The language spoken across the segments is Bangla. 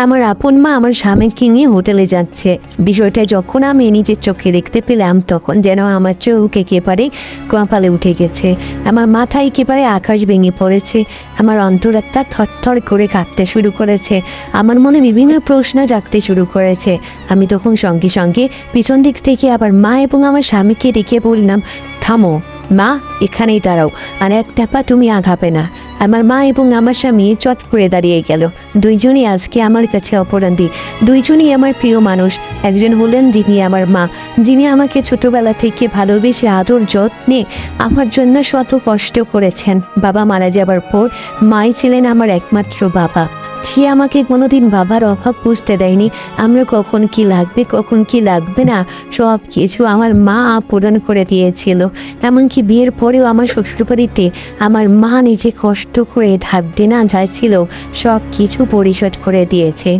আমার আপন মা আমার স্বামীকে নিয়ে হোটেলে যাচ্ছে। বিষয়টা যখন আমি নিজের চোখে দেখতে পেলাম তখন যেন আমার চোখ একেবারে কপালে উঠে গেছে, আমার মাথায় একেবারে আকাশ ভেঙে পড়েছে, আমার অন্তরাত্মা থরথর করে কাঁপতে শুরু করেছে, আমার মনে বিভিন্ন প্রশ্ন জাগতে শুরু করেছে। আমি তখন সঙ্গে সঙ্গে পিছন দিক থেকে আবার মা এবং আমার স্বামীকে ডেকে বললাম, থামো মা, এখানেই দাঁড়াও, আর একটা পা তুমি আঘাবে না। আমার মা এবং আমার স্বামী চট করে দাঁড়িয়ে গেল। দুইজনই আজকে আমার কাছে অপরাধী, দুইজনই আমার প্রিয় মানুষ। একজন হলেন যিনি আমার মা, যিনি আমাকে ছোটবেলা থেকে ভালোবেসে আদর যত্নে আমার জন্য শত কষ্ট করেছেন। বাবা মারা যাবার পর মাই ছিলেন আমার একমাত্র বাবা। সে আমাকে কোনোদিন বাবার অভাব বুঝতে দেয়নি। আমরা কখন কি লাগবে কখন কি লাগবে না সব কিছু আমার মা পূরণ করে দিয়েছিল। এমনকি বিয়ের পরেও আমার শ্বশুরবাড়িতে আমার মা নিজে কষ্ট করে ধার দেনা যাচ্ছিল সব কিছু পরিশোধ করে দিয়েছে।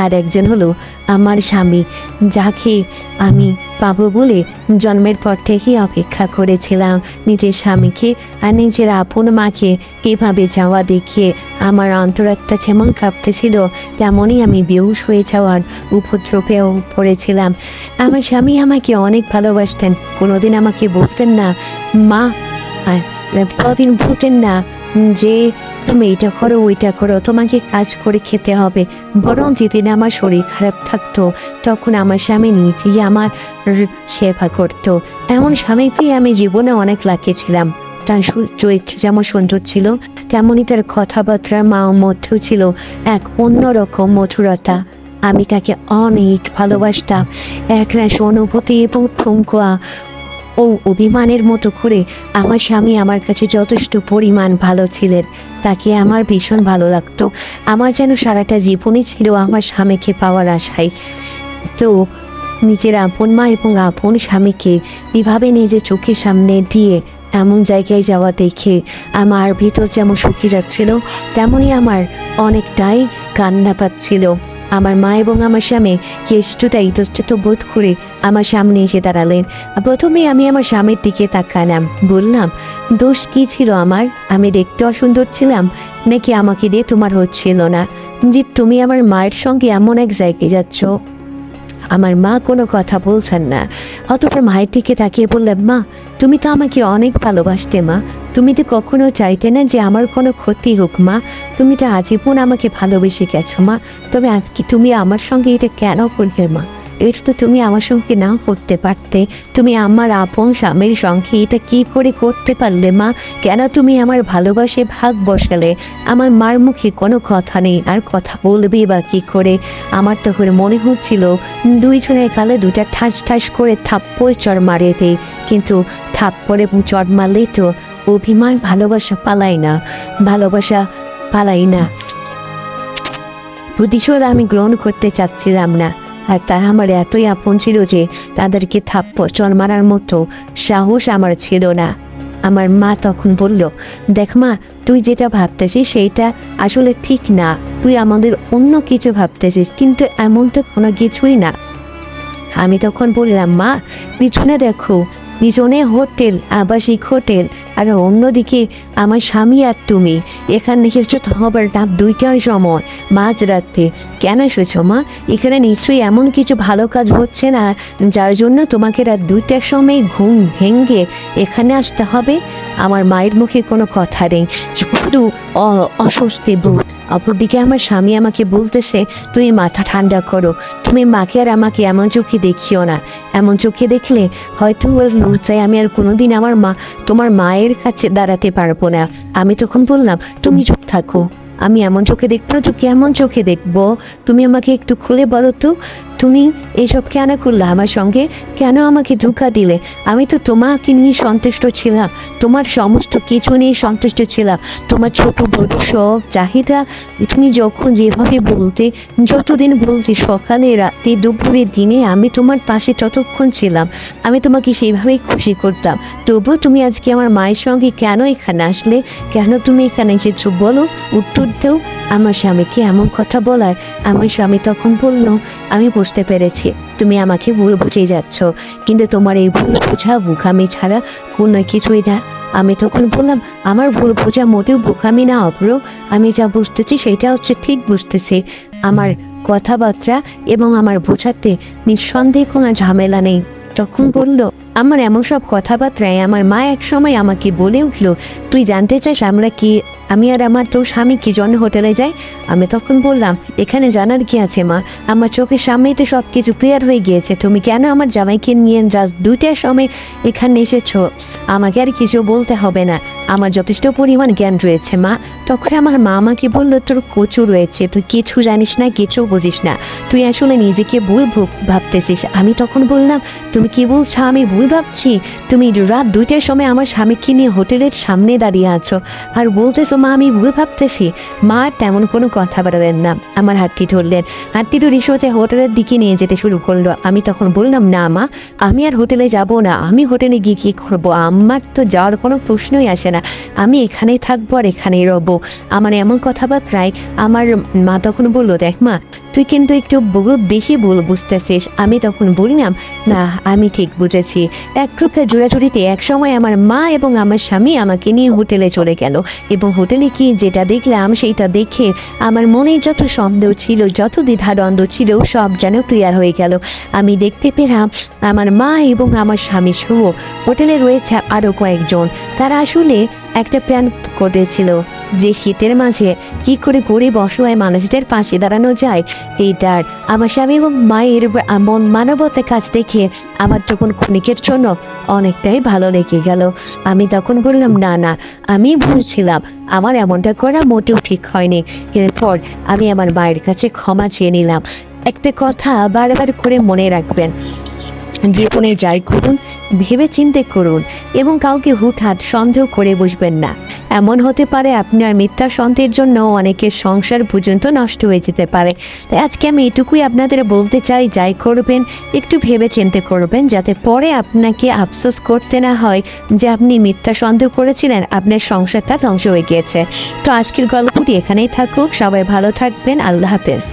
আর একজন হলো আমার স্বামী, যাকে আমি পাবো বলে জন্মের পর থেকেই অপেক্ষা করেছিলাম। নিজের স্বামীকে আর নিজের আপন মাকে এভাবে যাওয়া দেখিয়ে আমার অন্তরাত্মা যেমন কাঁপতেছিল তেমনই আমি বেহুশ হয়ে যাওয়ার উপদ্রবেও পড়েছিলাম। আমার স্বামী আমাকে অনেক ভালোবাসতেন, কোনোদিন আমাকে বলতেন না মা, কোনোদিন বলতেন না যে তুমি এটা করো ওইটা করো, তোমাকে কাজ করে খেতে হবে। বরং যেদিন আমার শরীর খারাপ থাকতো তখন আমার স্বামী নিজেই আমার সেবা করতো। এমন স্বামী পেয়ে আমি জীবনে অনেক লাকি ছিলাম। তার চরিত্র যেমন সুন্দর ছিল তেমনই তার কথাবার্তার মধ্যেও ছিল এক অন্যরকম মধুরতা। আমি তাকে অনেক ভালোবাসতাম। একরাশ অনুভূতি এবং ঠুমকা ও অভিমানের মতো করে আমার স্বামী আমার কাছে যথেষ্ট পরিমাণ ভালো ছিলেন। তাকে আমার ভীষণ ভালো লাগতো। আমার যেন সারাটা জীবনই ছিল আমার স্বামীকে পাওয়ার আশায়। তো নিজের আপন মা এবং আপন স্বামীকে এভাবে নিজের চোখের সামনে দিয়ে এমন জায়গায় যাওয়া দেখে আমার ভিতর যেমন শুকিয়ে যাচ্ছিল তেমনই আমার অনেকটাই কান্না পাচ্ছিল। আমার মা এবং আমার স্বামী কিছুটা ইতস্তত বোধ করে আমার সামনে এসে দাঁড়ালেন। প্রথমে আমি আমার স্বামীর দিকে তাকালাম, বললাম, দোষ কি ছিল আমার? আমি দেখতে অসুন্দর ছিলাম নাকি আমাকে দিয়ে তোমার হচ্ছিল না যে তুমি আমার মায়ের সঙ্গে এমন এক জায়গায় যাচ্ছ? আমার মা কোনো কথা বলছেন না। অতপর মায়ের দিকে তাকিয়ে বললাম, মা, তুমি তো আমাকে অনেক ভালোবাসতে মা, তুমি তো কখনো চাইতে না যে আমার কোনো ক্ষতি হোক মা, তুমি তো আজীবন আমাকে ভালোবেসে গেছো মা, তবে আজকে তুমি আমার সঙ্গে এটা কেন করলে মা? এটা তো তুমি আমার সঙ্গে নাও করতে পারতে, তুমি আমার আপন স্বামীর সঙ্গে এটা কি করে করতে পারলে মা? কেন তুমি আমার ভালোবাসে ভাগ বসালে? আমার মার মুখে কোনো কথা নেই, আর কথা বলবে বা কি করে? আমার তখন মনে হচ্ছিল দুইজনের গালে দুটা ঠাস ঠাস করে থাপ্পড় চড় মারে দেয়, কিন্তু থাপ্পড়ে চড় মারলেই তো অভিমান ভালোবাসা পালাই না, ভালোবাসা পালাই না, প্রতিশোধ আমি গ্রহণ করতে চাচ্ছিলাম না। আর তারা আমার এতই আপন ছিল যে তাদেরকে থাপ্পড় চড় মারার মতো সাহস আমার ছিল না। আমার মা তখন বলল, দেখ মা, তুই যেটা ভাবতেছিস সেইটা আসলে ঠিক না, তুই আমাদের অন্য কিছু ভাবতেছিস, কিন্তু এমন তো কোনো কিছুই না। আমি তখন বললাম, মা, পিছনে দেখো, পিছনে হোটেল, আবাসিক হোটেল, আর অন্যদিকে আমার স্বামী আর তুমি। এখানে এসেছো তোমার রাত 2টার সময়, মাঝরাতে। কেন এসেছো মা? এখানে নিশ্চয়ই এমন কিছু ভালো কাজ হচ্ছে না যার জন্য তোমাকে রাত 2টার সময় ঘুম ভেঙে এখানে আসতে হবে? আমার মায়ের মুখে কোনো কথা নেই, শুধু অস্বস্তি বোধ। অপরদিকে আমার স্বামী আমাকে বলতেছে, তুমি মাথা ঠান্ডা করো, তুমি মাকে আর আমাকে এমন চোখে দেখিও না, এমন চোখে দেখলে হয়তো চাই আমি আর কোনোদিন তোমার মায়ের কাছে দাঁড়াতে পারবো না। আমি তখন বললাম, তুমি চুপ থাকো, আমি এমন চোখে দেখবো না তো কেমন চোখে দেখবো? তুমি আমাকে একটু খুলে বলো তো, তুমি এসব কেন করলে আমার সঙ্গে? কেন আমাকে ধোঁকা দিলে? আমি তো তোমাকে নিয়ে সন্তুষ্ট ছিলাম, তোমার সমস্ত কিছু নিয়ে সন্তুষ্ট ছিলাম, তোমার ছোট বড় সব চাহিদা তুমি যখন যেভাবে বলতে, যতদিন বলতে, সকালে রাতে দুপুরে দিনে আমি তোমার পাশে ততক্ষণ ছিলাম, আমি তোমাকে সেইভাবেই খুশি করতাম। তবুও তুমি আজকে আমার মায়ের সঙ্গে কেন এখানে আসলে? কেন তুমি এখানে এসেছো বলো, উত্তর দেও। আমার স্বামীকে এমন কথা বলায় আমার স্বামী তখন বলল, আমি বুঝতে পেরেছি তুমি আমাকে ভুল বুঝে যাচ্ছ, কিন্তু তোমার এই ভুল বোঝা বোকামি ছাড়া কোনো কিছুই না। আমি তখন বললাম, আমার ভুল বোঝা মোটেও বোকামি না অভ্র, আমি যা বুঝতেছি সেটা হচ্ছে ঠিক বুঝতেছি। আমার কথাবার্তা এবং আমার বোঝাতে নিঃসন্দেহে কোনো ঝামেলা নেই। তখন বলল, আমার এমন সব কথাবার্তায় আমার মা এক সময় আমাকে বলে উঠল, তুই জানতে চাস আমি আর আমার তোর স্বামী কি জন্য হোটেলে যাই? আমি তখন বললাম, এখানে জানার কি আছে মা, আমার চোখের সামনেই তো সব কিছু ক্লিয়ার হয়ে গিয়েছে। তুমি কেন আমার জামাইকে নিয়ে রাত 2টার সময় এখানে এসেছো? আমাকে আর কিছু বলতে হবে না, আমার যথেষ্ট পরিমাণ জ্ঞান রয়েছে মা। তখন আমার মা আমাকে বললো, তোর কচু রয়েছে, তুই কিছু জানিস না, কিছু বুঝিস না, তুই আসলে নিজেকে ভুল ভাবতেছিস। আমি তখন বললাম, তুমি কি বলছো? আমি ভুল ভাবছি? তুমি রাত 2টার সময় আমার স্বামীকে নিয়ে হোটেলের সামনে দাঁড়িয়ে আছো আর বলতেছো মা আমি ভুল ভাবতেছি? মা তেমন কোনো কথা বাড়ালেন না, আমার হাতটি ধরলেন, হাতটি ধরে সোজা হোটেলের দিকে নিয়ে যেতে শুরু করলো। আমি তখন বললাম, না মা, আমি আর হোটেলে যাব না, আমি হোটেলে গিয়ে কী করবো? আমার তো যাওয়ার কোনো প্রশ্নই আসে না, আমি এখানেই থাকবো আর এখানেই রবো। আমার এমন কথাবার্তায় আমার মা তখন বললো, দেখ মা, তুই কিন্তু একটু বেশি ভুল বুঝতেছিস। আমি তখন বললাম, না আমি ঠিক বুঝেছি। এক প্রকার জোড়াজুড়িতে এক সময় আমার মা এবং আমার স্বামী আমাকে নিয়ে হোটেলে চলে গেল, এবং হোটেলে কি যেটা দেখলাম সেইটা দেখে আমার মনে যত সন্দেহ ছিল, যত দ্বিধাদ্বন্দ্ব ছিল, সব যেন ক্লিয়ার হয়ে গেল। আমি দেখতে পেলাম আমার মা এবং আমার স্বামী সহ হোটেলে রয়েছে আরও কয়েকজন। তারা আসলে একটা প্ল্যান করেছিল যে শীতের মাঝে কি করে গরিব অসহায় মানুষদের পাশে দাঁড়ানো যায়। এইটার আমার স্বামী এবং মায়ের মানবতার কাজ দেখে আমার তখন ক্ষণিকের জন্য অনেকটাই ভালো লেগে গেল। আমি তখন বললাম, না না, আমি ভুলছিলাম, আমার এমনটা করা মোটেও ঠিক হয়নি। এরপর আমি আমার মায়ের কাছে ক্ষমা চেয়ে নিলাম। একটা কথা বারবার করে মনে রাখবেন, জীবনে যাই করুন ভেবে চিন্তে করুন এবং কাউকে হুটহাট সন্দেহ করে বসবেন না। এমন হতে পারে আপনার মিথ্যা সন্দেহের জন্য অনেকের সংসার পর্যন্ত নষ্ট হয়ে যেতে পারে। তাই আজকে আমি এটুকুই আপনাদের বলতে চাই, যাই করবেন একটু ভেবে চিন্তে করবেন, যাতে পরে আপনাকে আফসোস করতে না হয় যে আপনি মিথ্যা সন্দেহ করেছিলেন, আপনার সংসারটা ধ্বংস হয়ে গিয়েছে। তো আজকের গল্পটি এখানেই থাকুক, সবাই ভালো থাকবেন, আল্লাহ হাফেজ।